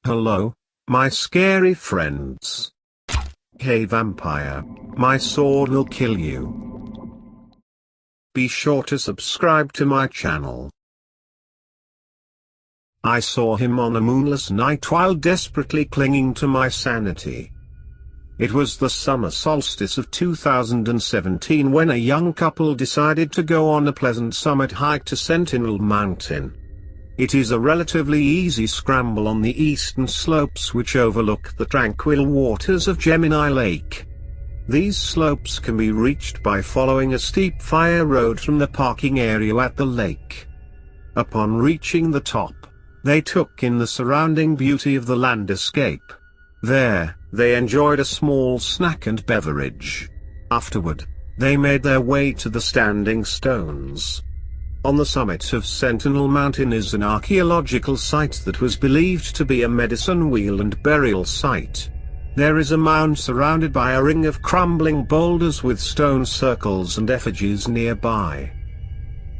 Hello, my scary friends. Hey vampire, my sword will kill you. Be sure to subscribe to my channel. I saw him on a moonless night while desperately clinging to my sanity. It was the summer solstice of 2017 when a young couple decided to go on a pleasant summit hike to Sentinel Mountain. It is a relatively easy scramble on the eastern slopes which overlook the tranquil waters of Gemini Lake. These slopes can be reached by following a steep fire road from the parking area at the lake. Upon reaching the top, they took in the surrounding beauty of the landscape. There, they enjoyed a small snack and beverage. Afterward, they made their way to the standing stones. On the summit of Sentinel Mountain is an archaeological site that was believed to be a medicine wheel and burial site. There is a mound surrounded by a ring of crumbling boulders with stone circles and effigies nearby.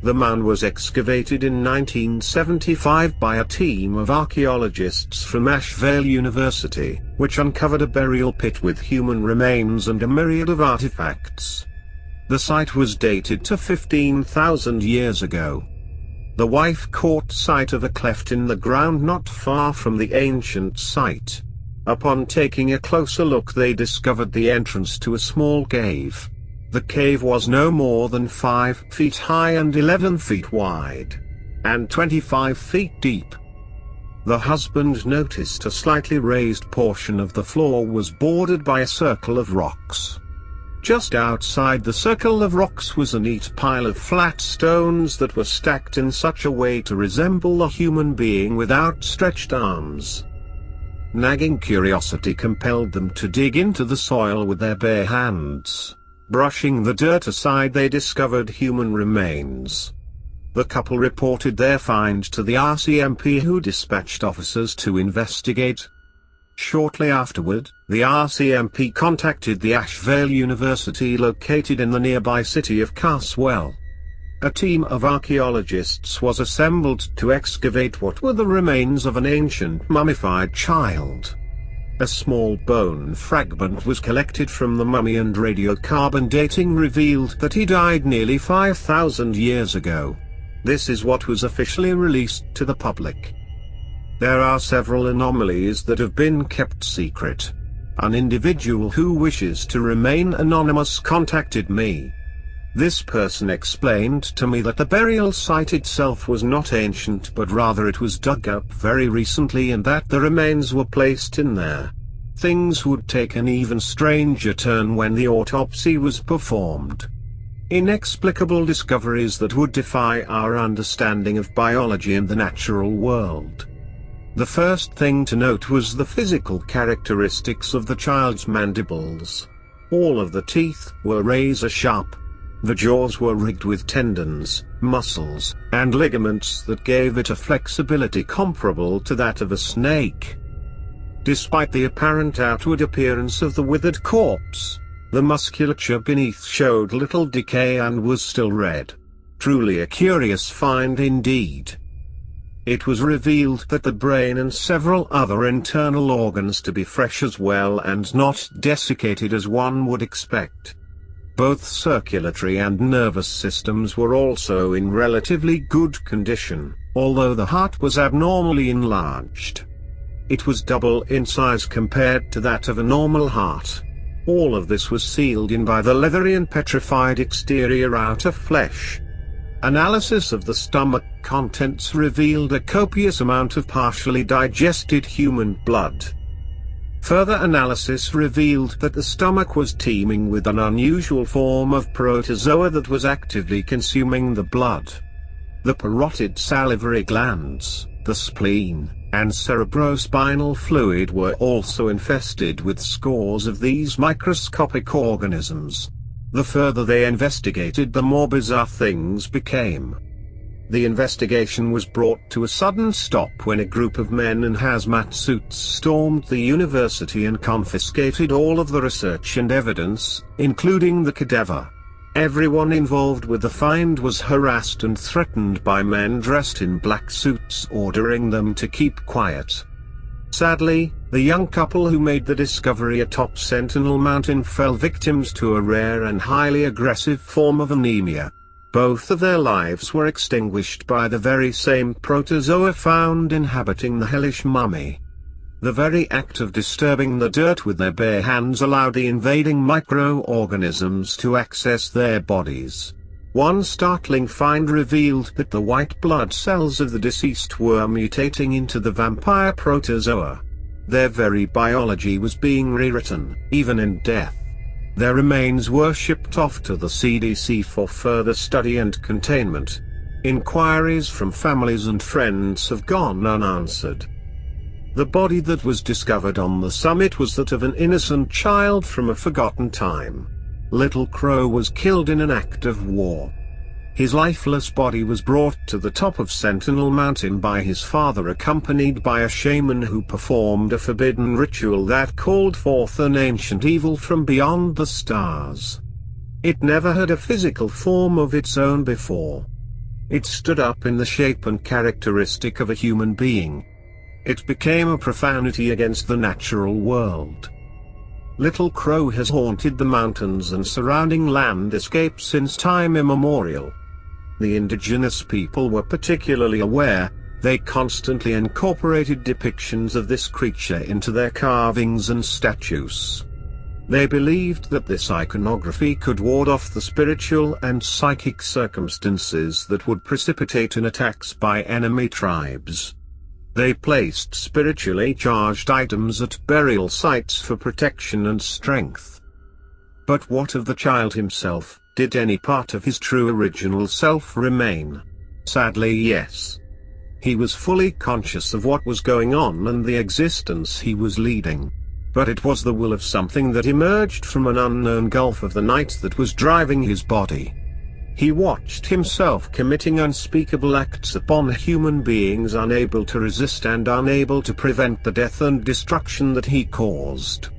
The mound was excavated in 1975 by a team of archaeologists from Asheville University, which uncovered a burial pit with human remains and a myriad of artifacts. The site was dated to 15,000 years ago. The wife caught sight of a cleft in the ground not far from the ancient site. Upon taking a closer look, they discovered the entrance to a small cave. The cave was no more than 5 feet high and 11 feet wide, and 25 feet deep. The husband noticed a slightly raised portion of the floor was bordered by a circle of rocks. Just outside the circle of rocks was a neat pile of flat stones that were stacked in such a way to resemble a human being with outstretched arms. Nagging curiosity compelled them to dig into the soil with their bare hands. Brushing the dirt aside, they discovered human remains. The couple reported their find to the RCMP, who dispatched officers to investigate. Shortly afterward, the RCMP contacted the Asheville University located in the nearby city of Carswell. A team of archaeologists was assembled to excavate what were the remains of an ancient mummified child. A small bone fragment was collected from the mummy, and radiocarbon dating revealed that he died nearly 5,000 years ago. This is what was officially released to the public. There are several anomalies that have been kept secret. An individual who wishes to remain anonymous contacted me. This person explained to me that the burial site itself was not ancient, but rather it was dug up very recently, and that the remains were placed in there. Things would take an even stranger turn when the autopsy was performed. Inexplicable discoveries that would defy our understanding of biology and the natural world. The first thing to note was the physical characteristics of the child's mandibles. All of the teeth were razor sharp. The jaws were rigged with tendons, muscles, and ligaments that gave it a flexibility comparable to that of a snake. Despite the apparent outward appearance of the withered corpse, the musculature beneath showed little decay and was still red. Truly a curious find indeed. It was revealed that the brain and several other internal organs to be fresh as well and not desiccated as one would expect. Both circulatory and nervous systems were also in relatively good condition, although the heart was abnormally enlarged. It was double in size compared to that of a normal heart. All of this was sealed in by the leathery and petrified exterior outer flesh. Analysis of the stomach contents revealed a copious amount of partially digested human blood. Further analysis revealed that the stomach was teeming with an unusual form of protozoa that was actively consuming the blood. The parotid salivary glands, the spleen, and cerebrospinal fluid were also infested with scores of these microscopic organisms. The further they investigated, the more bizarre things became. The investigation was brought to a sudden stop when a group of men in hazmat suits stormed the university and confiscated all of the research and evidence, including the cadaver. Everyone involved with the find was harassed and threatened by men dressed in black suits ordering them to keep quiet. Sadly, the young couple who made the discovery atop Sentinel Mountain fell victims to a rare and highly aggressive form of anemia. Both of their lives were extinguished by the very same protozoa found inhabiting the hellish mummy. The very act of disturbing the dirt with their bare hands allowed the invading microorganisms to access their bodies. One startling find revealed that the white blood cells of the deceased were mutating into the vampire protozoa. Their very biology was being rewritten, even in death. Their remains were shipped off to the CDC for further study and containment. Inquiries from families and friends have gone unanswered. The body that was discovered on the summit was that of an innocent child from a forgotten time. Little Crow was killed in an act of war. His lifeless body was brought to the top of Sentinel Mountain by his father, accompanied by a shaman who performed a forbidden ritual that called forth an ancient evil from beyond the stars. It never had a physical form of its own before. It stood up in the shape and characteristic of a human being. It became a profanity against the natural world. Little Crow has haunted the mountains and surrounding landscape since time immemorial. The indigenous people were particularly aware. They constantly incorporated depictions of this creature into their carvings and statues. They believed that this iconography could ward off the spiritual and psychic circumstances that would precipitate in attacks by enemy tribes. They placed spiritually charged items at burial sites for protection and strength. But what of the child himself? Did any part of his true original self remain? Sadly, yes. He was fully conscious of what was going on and the existence he was leading. But it was the will of something that emerged from an unknown gulf of the night that was driving his body. He watched himself committing unspeakable acts upon human beings, unable to resist and unable to prevent the death and destruction that he caused.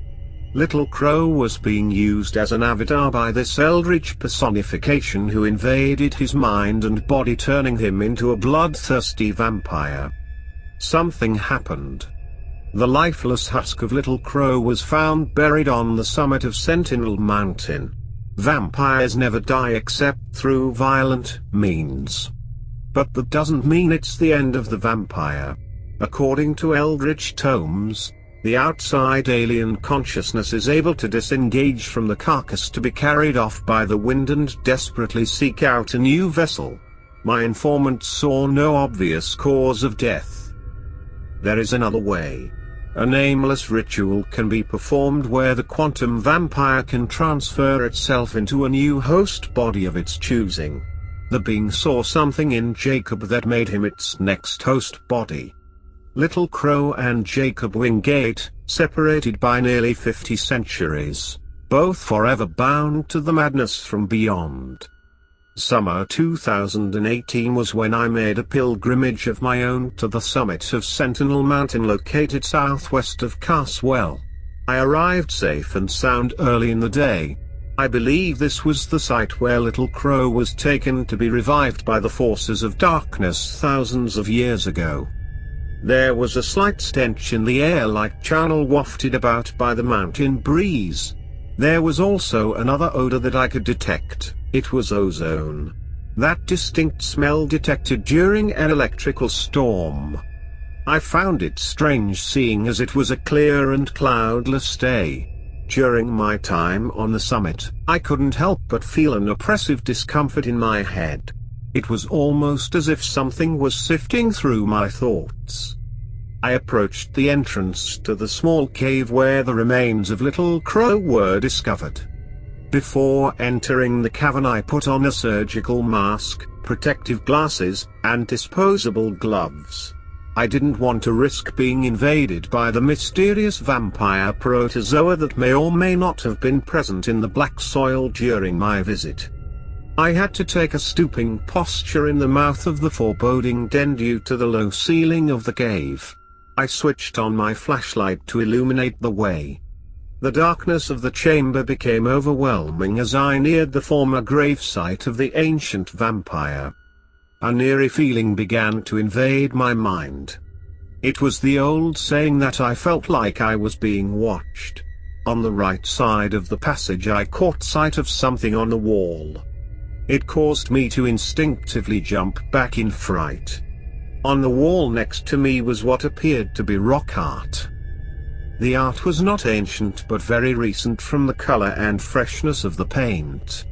Little Crow was being used as an avatar by this eldritch personification who invaded his mind and body, turning him into a bloodthirsty vampire. Something happened. The lifeless husk of Little Crow was found buried on the summit of Sentinel Mountain. Vampires never die except through violent means. But that doesn't mean it's the end of the vampire. According to eldritch tomes, the outside alien consciousness is able to disengage from the carcass to be carried off by the wind and desperately seek out a new vessel. My informant saw no obvious cause of death. There is another way. A nameless ritual can be performed where the quantum vampire can transfer itself into a new host body of its choosing. The being saw something in Jacob that made him its next host body. Little Crow and Jacob Wingate, separated by nearly 50 centuries, both forever bound to the madness from beyond. Summer 2018 was when I made a pilgrimage of my own to the summit of Sentinel Mountain, located southwest of Caswell. I arrived safe and sound early in the day. I believe this was the site where Little Crow was taken to be revived by the forces of darkness thousands of years ago. There was a slight stench in the air, like charnel wafted about by the mountain breeze. There was also another odor that I could detect. It was ozone. That distinct smell detected during an electrical storm. I found it strange, seeing as it was a clear and cloudless day. During my time on the summit, I couldn't help but feel an oppressive discomfort in my head. It was almost as if something was sifting through my thoughts. I approached the entrance to the small cave where the remains of Little Crow were discovered. Before entering the cavern, I put on a surgical mask, protective glasses, and disposable gloves. I didn't want to risk being invaded by the mysterious vampire protozoa that may or may not have been present in the black soil during my visit. I had to take a stooping posture in the mouth of the foreboding den due to the low ceiling of the cave. I switched on my flashlight to illuminate the way. The darkness of the chamber became overwhelming as I neared the former gravesite of the ancient vampire. An eerie feeling began to invade my mind. It was the old saying that I felt like I was being watched. On the right side of the passage I caught sight of something on the wall. It caused me to instinctively jump back in fright. On the wall next to me was what appeared to be rock art. The art was not ancient but very recent from the color and freshness of the paint.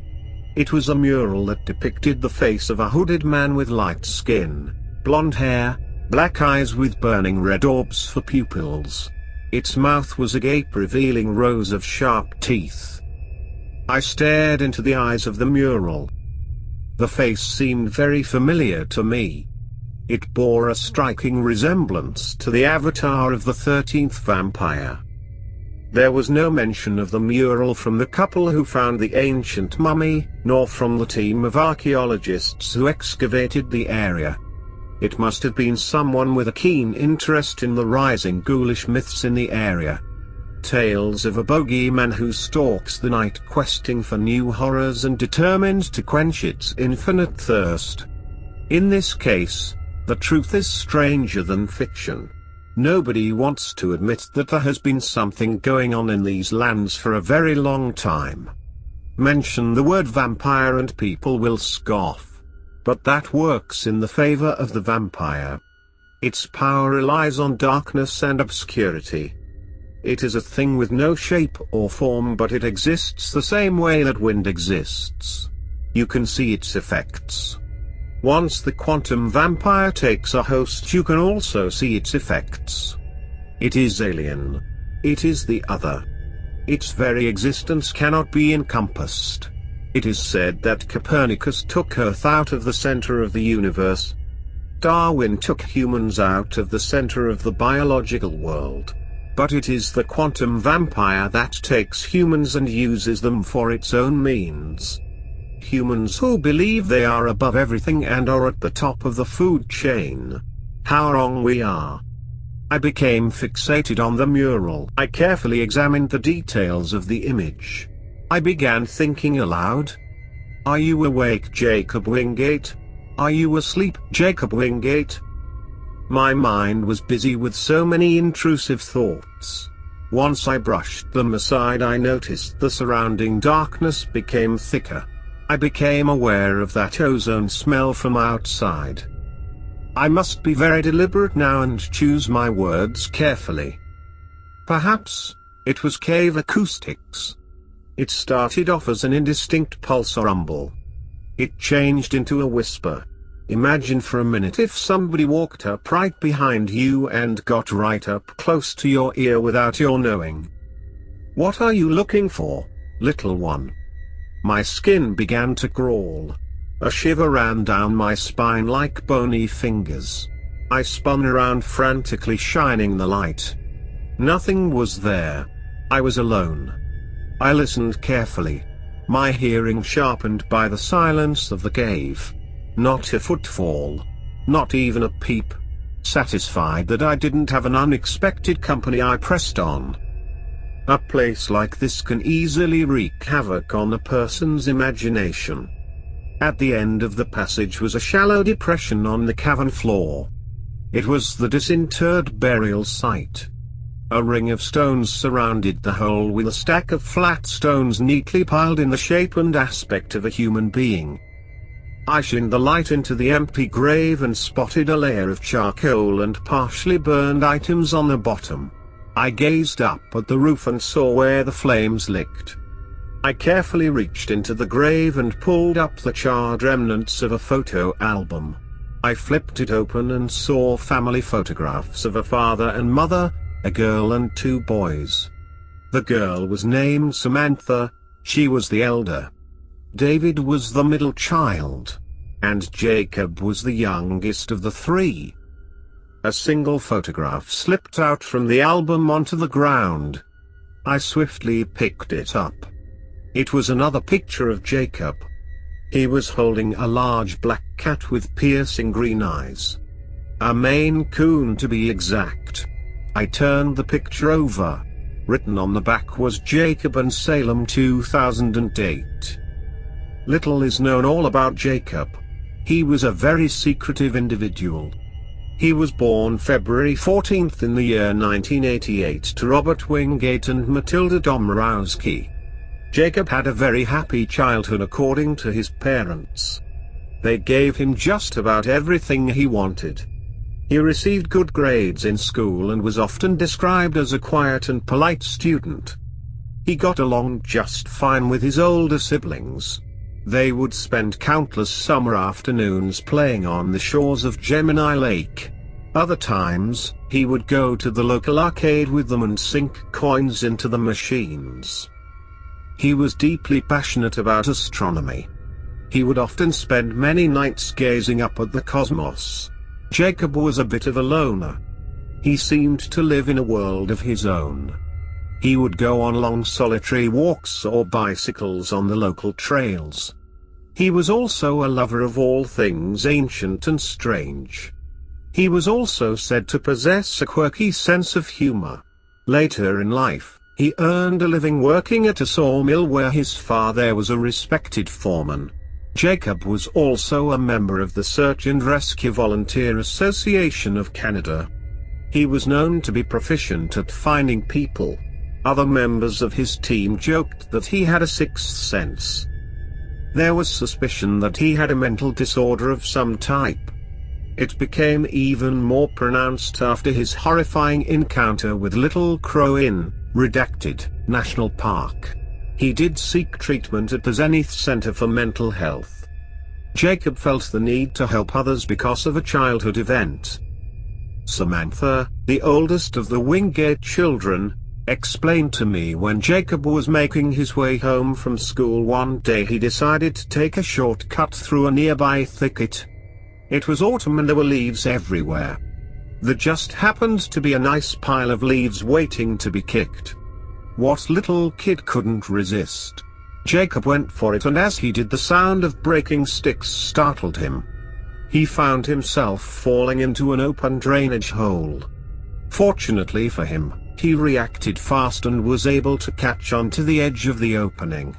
It was a mural that depicted the face of a hooded man with light skin, blonde hair, black eyes with burning red orbs for pupils. Its mouth was agape, revealing rows of sharp teeth. I stared into the eyes of the mural. The face seemed very familiar to me. It bore a striking resemblance to the avatar of the 13th vampire. There was no mention of the mural from the couple who found the ancient mummy, nor from the team of archaeologists who excavated the area. It must have been someone with a keen interest in the rising ghoulish myths in the area. Tales of a bogeyman who stalks the night questing for new horrors and determined to quench its infinite thirst. In this case, the truth is stranger than fiction. Nobody wants to admit that there has been something going on in these lands for a very long time. Mention the word vampire and people will scoff. But that works in the favor of the vampire. Its power relies on darkness and obscurity. It is a thing with no shape or form, but it exists the same way that wind exists. You can see its effects. Once the quantum vampire takes a host, you can also see its effects. It is alien. It is the other. Its very existence cannot be encompassed. It is said that Copernicus took Earth out of the center of the universe. Darwin took humans out of the center of the biological world. But it is the quantum vampire that takes humans and uses them for its own means. Humans who believe they are above everything and are at the top of the food chain. How wrong we are. I became fixated on the mural. I carefully examined the details of the image. I began thinking aloud. Are you awake, Jacob Wingate? Are you asleep, Jacob Wingate? My mind was busy with so many intrusive thoughts. Once I brushed them aside, I noticed the surrounding darkness became thicker. I became aware of that ozone smell from outside. I must be very deliberate now and choose my words carefully. Perhaps it was cave acoustics. It started off as an indistinct pulse or rumble. It changed into a whisper. Imagine for a minute if somebody walked up right behind you and got right up close to your ear without your knowing. What are you looking for, little one? My skin began to crawl. A shiver ran down my spine like bony fingers. I spun around frantically, shining the light. Nothing was there. I was alone. I listened carefully. My hearing sharpened by the silence of the cave. Not a footfall. Not even a peep. Satisfied that I didn't have an unexpected company, I pressed on. A place like this can easily wreak havoc on a person's imagination. At the end of the passage was a shallow depression on the cavern floor. It was the disinterred burial site. A ring of stones surrounded the hole with a stack of flat stones neatly piled in the shape and aspect of a human being. I shined the light into the empty grave and spotted a layer of charcoal and partially burned items on the bottom. I gazed up at the roof and saw where the flames licked. I carefully reached into the grave and pulled up the charred remnants of a photo album. I flipped it open and saw family photographs of a father and mother, a girl and 2 boys. The girl was named Samantha, she was the elder. David was the middle child. And Jacob was the youngest of the 3. A single photograph slipped out from the album onto the ground. I swiftly picked it up. It was another picture of Jacob. He was holding a large black cat with piercing green eyes. A Maine Coon to be exact. I turned the picture over. Written on the back was Jacob and Salem 2008. Little is known all about Jacob. He was a very secretive individual. He was born February 14th in the year 1988 to Robert Wingate and Matilda Domrowski. Jacob had a very happy childhood according to his parents. They gave him just about everything he wanted. He received good grades in school and was often described as a quiet and polite student. He got along just fine with his older siblings. They would spend countless summer afternoons playing on the shores of Gemini Lake. Other times, he would go to the local arcade with them and sink coins into the machines. He was deeply passionate about astronomy. He would often spend many nights gazing up at the cosmos. Jacob was a bit of a loner. He seemed to live in a world of his own. He would go on long solitary walks or bicycles on the local trails. He was also a lover of all things ancient and strange. He was also said to possess a quirky sense of humor. Later in life, he earned a living working at a sawmill where his father was a respected foreman. Jacob was also a member of the Search and Rescue Volunteer Association of Canada. He was known to be proficient at finding people. Other members of his team joked that he had a sixth sense. There was suspicion that he had a mental disorder of some type. It became even more pronounced after his horrifying encounter with Little Crow in Redacted National Park. He did seek treatment at the Zenith Center for Mental Health. Jacob felt the need to help others because of a childhood event. Samantha, the oldest of the Wingate children, explained to me when Jacob was making his way home from school one day he decided to take a shortcut through a nearby thicket. It was autumn and there were leaves everywhere. There just happened to be a nice pile of leaves waiting to be kicked. What little kid couldn't resist? Jacob went for it, and as he did, the sound of breaking sticks startled him. He found himself falling into an open drainage hole. Fortunately for him, he reacted fast and was able to catch onto the edge of the opening.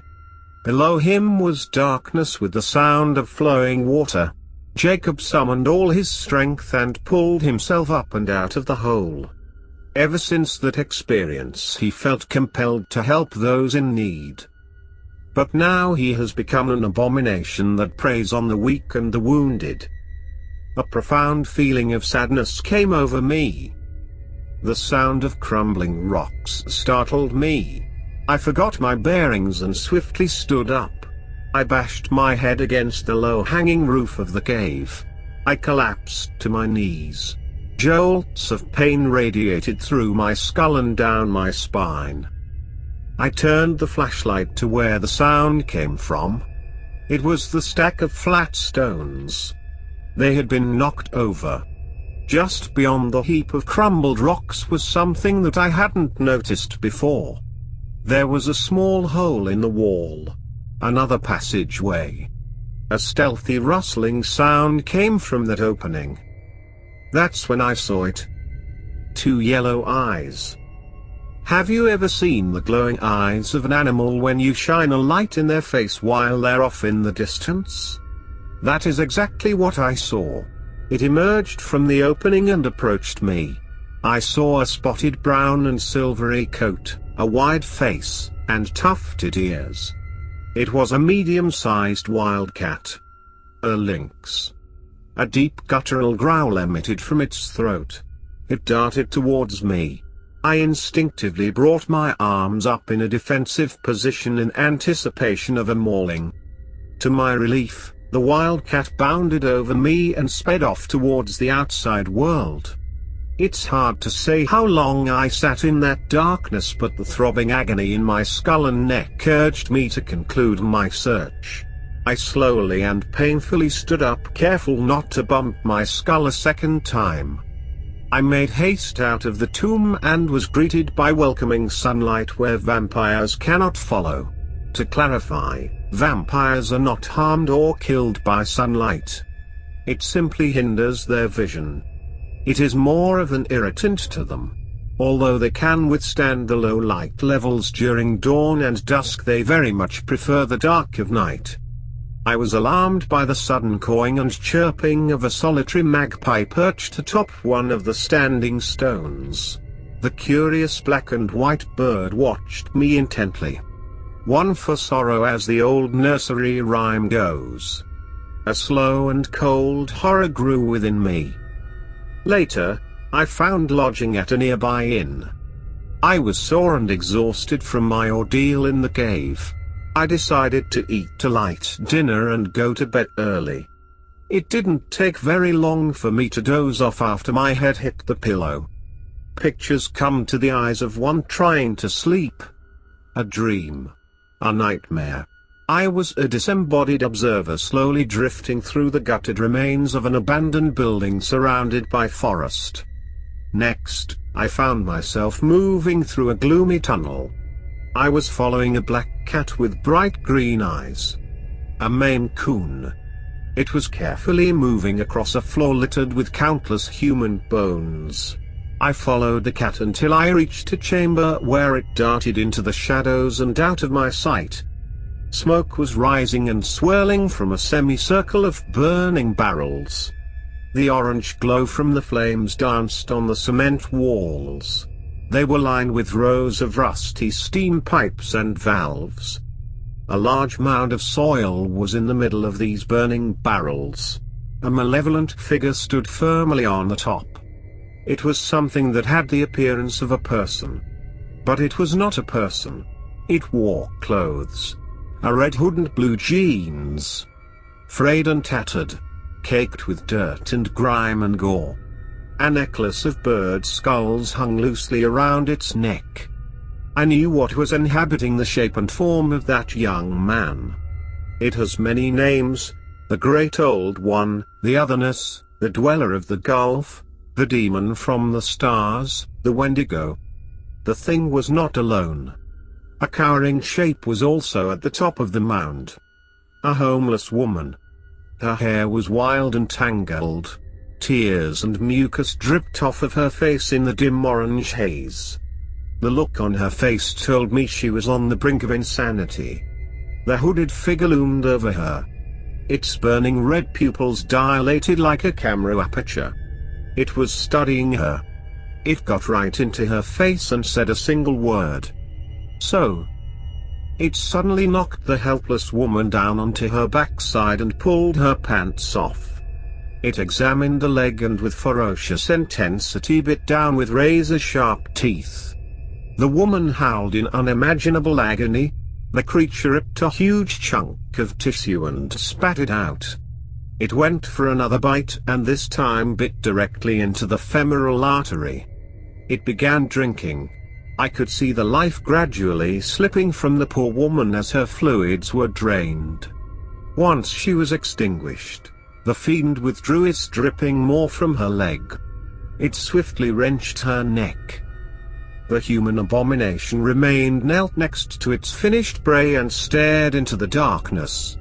Below him was darkness with the sound of flowing water. Jacob summoned all his strength and pulled himself up and out of the hole. Ever since that experience he felt compelled to help those in need. But now he has become an abomination that preys on the weak and the wounded. A profound feeling of sadness came over me. The sound of crumbling rocks startled me. I forgot my bearings and swiftly stood up. I bashed my head against the low-hanging roof of the cave. I collapsed to my knees. Jolts of pain radiated through my skull and down my spine. I turned the flashlight to where the sound came from. It was the stack of flat stones. They had been knocked over. Just beyond the heap of crumbled rocks was something that I hadn't noticed before. There was a small hole in the wall. Another passageway. A stealthy rustling sound came from that opening. That's when I saw it. Two yellow eyes. Have you ever seen the glowing eyes of an animal when you shine a light in their face while they're off in the distance? That is exactly what I saw. It emerged from the opening and approached me. I saw a spotted brown and silvery coat, a wide face, and tufted ears. It was a medium-sized wildcat. A lynx. A deep guttural growl emitted from its throat. It darted towards me. I instinctively brought my arms up in a defensive position in anticipation of a mauling. To my relief, the wildcat bounded over me and sped off towards the outside world. It's hard to say how long I sat in that darkness, but the throbbing agony in my skull and neck urged me to conclude my search. I slowly and painfully stood up, careful not to bump my skull a second time. I made haste out of the tomb and was greeted by welcoming sunlight where vampires cannot follow. To clarify, vampires are not harmed or killed by sunlight. It simply hinders their vision. It is more of an irritant to them. Although they can withstand the low light levels during dawn and dusk, they very much prefer the dark of night. I was alarmed by the sudden cawing and chirping of a solitary magpie perched atop one of the standing stones. The curious black and white bird watched me intently. One for sorrow, as the old nursery rhyme goes. A slow and cold horror grew within me. Later, I found lodging at a nearby inn. I was sore and exhausted from my ordeal in the cave. I decided to eat a light dinner and go to bed early. It didn't take very long for me to doze off after my head hit the pillow. Pictures come to the eyes of one trying to sleep. A dream. A nightmare. I was a disembodied observer slowly drifting through the gutted remains of an abandoned building surrounded by forest. Next, I found myself moving through a gloomy tunnel. I was following a black cat with bright green eyes. A Maine Coon. It was carefully moving across a floor littered with countless human bones. I followed the cat until I reached a chamber where it darted into the shadows and out of my sight. Smoke was rising and swirling from a semicircle of burning barrels. The orange glow from the flames danced on the cement walls. They were lined with rows of rusty steam pipes and valves. A large mound of soil was in the middle of these burning barrels. A malevolent figure stood firmly on the top. It was something that had the appearance of a person. But it was not a person. It wore clothes. A red hood and blue jeans. Frayed and tattered. Caked with dirt and grime and gore. A necklace of bird skulls hung loosely around its neck. I knew what was inhabiting the shape and form of that young man. It has many names: the Great Old One, the Otherness, the Dweller of the Gulf, the Demon from the Stars, the Wendigo. The thing was not alone. A cowering shape was also at the top of the mound. A homeless woman. Her hair was wild and tangled. Tears and mucus dripped off of her face in the dim orange haze. The look on her face told me she was on the brink of insanity. The hooded figure loomed over her. Its burning red pupils dilated like a camera aperture. It was studying her. It got right into her face and said a single word. So. It suddenly knocked the helpless woman down onto her backside and pulled her pants off. It examined the leg and with ferocious intensity bit down with razor-sharp teeth. The woman howled in unimaginable agony. The creature ripped a huge chunk of tissue and spat it out. It went for another bite and this time bit directly into the femoral artery. It began drinking. I could see the life gradually slipping from the poor woman as her fluids were drained. Once she was extinguished, the fiend withdrew its dripping maw from her leg. It swiftly wrenched her neck. The human abomination remained knelt next to its finished prey and stared into the darkness.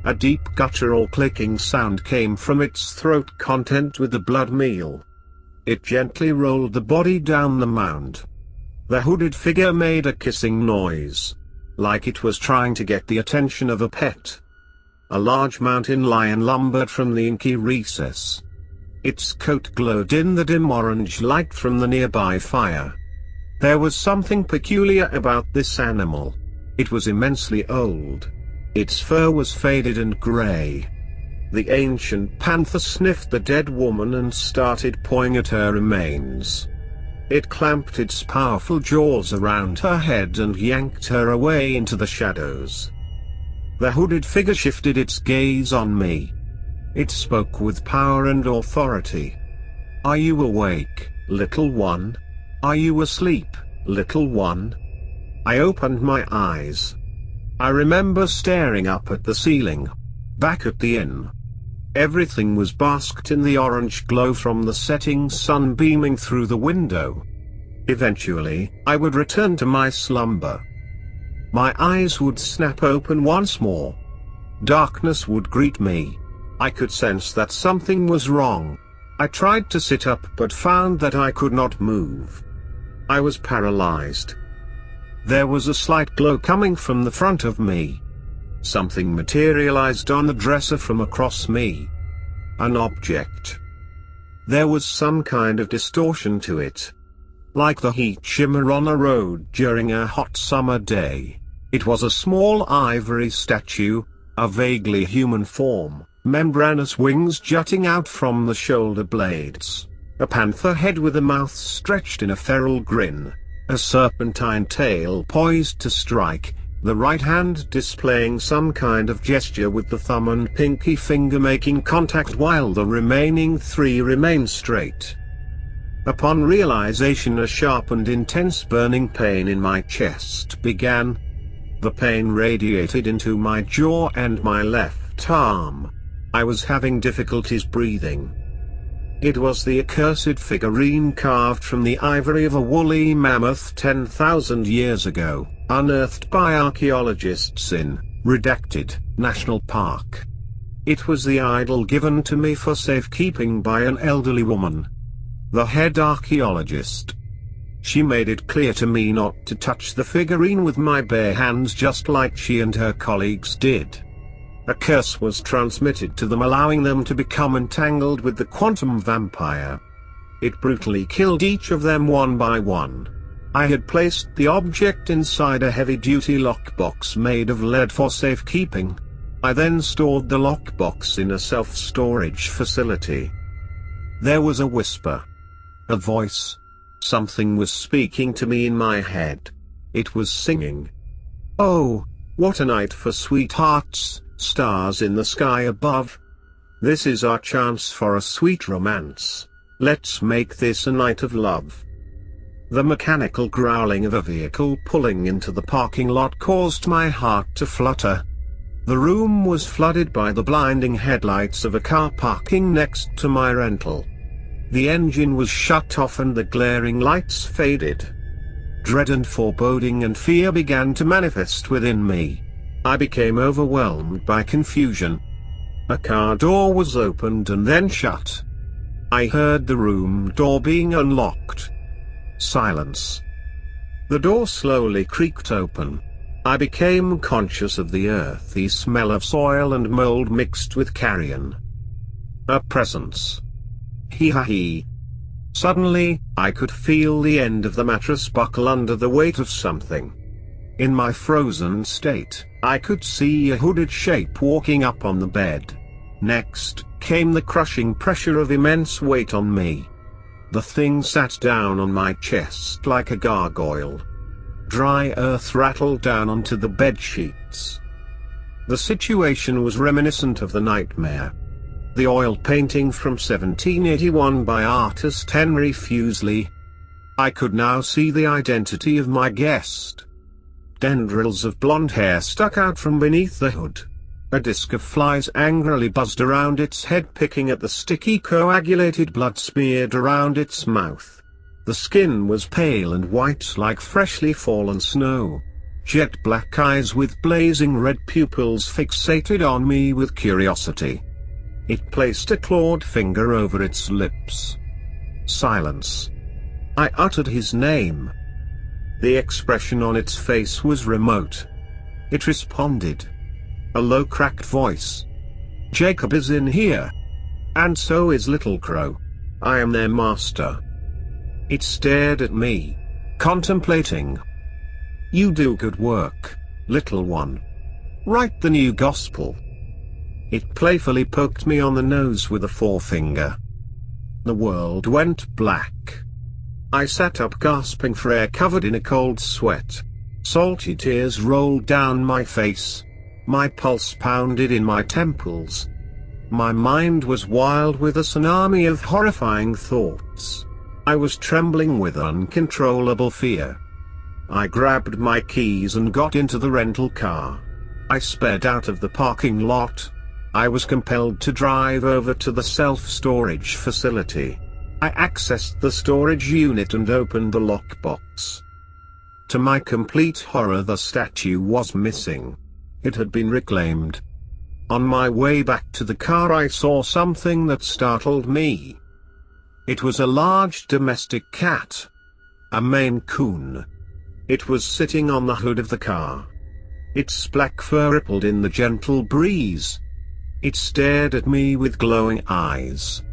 A deep guttural clicking sound came from its throat content with the blood meal. It gently rolled the body down the mound. The hooded figure made a kissing noise, like it was trying to get the attention of a pet. A large mountain lion lumbered from the inky recess. Its coat glowed in the dim orange light from the nearby fire. There was something peculiar about this animal. It was immensely old. Its fur was faded and gray. The ancient panther sniffed the dead woman and started pawing at her remains. It clamped its powerful jaws around her head and yanked her away into the shadows. The hooded figure shifted its gaze on me. It spoke with power and authority. "Are you awake, little one? Are you asleep, little one?" I opened my eyes. I remember staring up at the ceiling. Back at the inn. Everything was basked in the orange glow from the setting sun beaming through the window. Eventually, I would return to my slumber. My eyes would snap open once more. Darkness would greet me. I could sense that something was wrong. I tried to sit up but found that I could not move. I was paralyzed. There was a slight glow coming from the front of me. something materialized on the dresser from across me. An object. There was some kind of distortion to it. Like the heat shimmer on a road during a hot summer day. It was a small ivory statue, a vaguely human form, membranous wings jutting out from the shoulder blades, a panther head with a mouth stretched in a feral grin, a serpentine tail poised to strike, the right hand displaying some kind of gesture with the thumb and pinky finger making contact while the remaining three remain straight. Upon realization, a sharp and intense burning pain in my chest began. The pain radiated into my jaw and my left arm. I was having difficulties breathing. It was the accursed figurine carved from the ivory of a woolly mammoth 10,000 years ago, unearthed by archaeologists in Redacted National Park. It was the idol given to me for safekeeping by an elderly woman, the head archaeologist. She made it clear to me not to touch the figurine with my bare hands, just like she and her colleagues did. A curse was transmitted to them, allowing them to become entangled with the quantum vampire. It brutally killed each of them one by one. I had placed the object inside a heavy-duty lockbox made of lead for safekeeping. I then stored the lockbox in a self-storage facility. There was a whisper. A voice. Something was speaking to me in my head. It was singing. "Oh, what a night for sweethearts, stars in the sky above. This is our chance for a sweet romance. Let's make this a night of love." The mechanical growling of a vehicle pulling into the parking lot caused my heart to flutter. The room was flooded by the blinding headlights of a car parking next to my rental. The engine was shut off and the glaring lights faded. Dread and foreboding and fear began to manifest within me. I became overwhelmed by confusion. A car door was opened and then shut. I heard the room door being unlocked. Silence. The door slowly creaked open. I became conscious of the earthy smell of soil and mold mixed with carrion. A presence. Hee. Suddenly, I could feel the end of the mattress buckle under the weight of something. In my frozen state, I could see a hooded shape walking up on the bed. Next, came the crushing pressure of immense weight on me. The thing sat down on my chest like a gargoyle. Dry earth rattled down onto the bed sheets. The situation was reminiscent of the nightmare. The oil painting from 1781 by artist Henry Fuseli. I could now see the identity of my guest. Tendrils of blonde hair stuck out from beneath the hood. A disc of flies angrily buzzed around its head, picking at the sticky coagulated blood smeared around its mouth. The skin was pale and white like freshly fallen snow. Jet black eyes with blazing red pupils fixated on me with curiosity. It placed a clawed finger over its lips. Silence. I uttered his name. The expression on its face was remote. It responded. A low cracked voice. "Jacob is in here. And so is Little Crow. I am their master." It stared at me, contemplating. "You do good work, little one. Write the new gospel." It playfully poked me on the nose with a forefinger. The world went black. I sat up gasping for air, covered in a cold sweat. Salty tears rolled down my face. My pulse pounded in my temples. My mind was wild with a tsunami of horrifying thoughts. I was trembling with uncontrollable fear. I grabbed my keys and got into the rental car. I sped out of the parking lot. I was compelled to drive over to the self-storage facility. I accessed the storage unit and opened the lockbox. To my complete horror, the statue was missing. It had been reclaimed. On my way back to the car, I saw something that startled me. It was a large domestic cat. A Maine Coon. It was sitting on the hood of the car. Its black fur rippled in the gentle breeze. It stared at me with glowing eyes.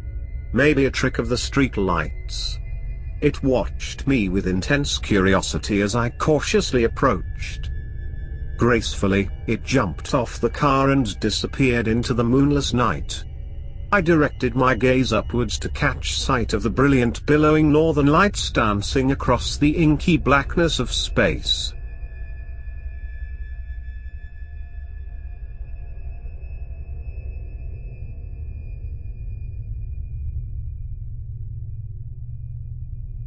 Maybe a trick of the street lights. It watched me with intense curiosity as I cautiously approached. Gracefully, it jumped off the car and disappeared into the moonless night. I directed my gaze upwards to catch sight of the brilliant billowing northern lights dancing across the inky blackness of space.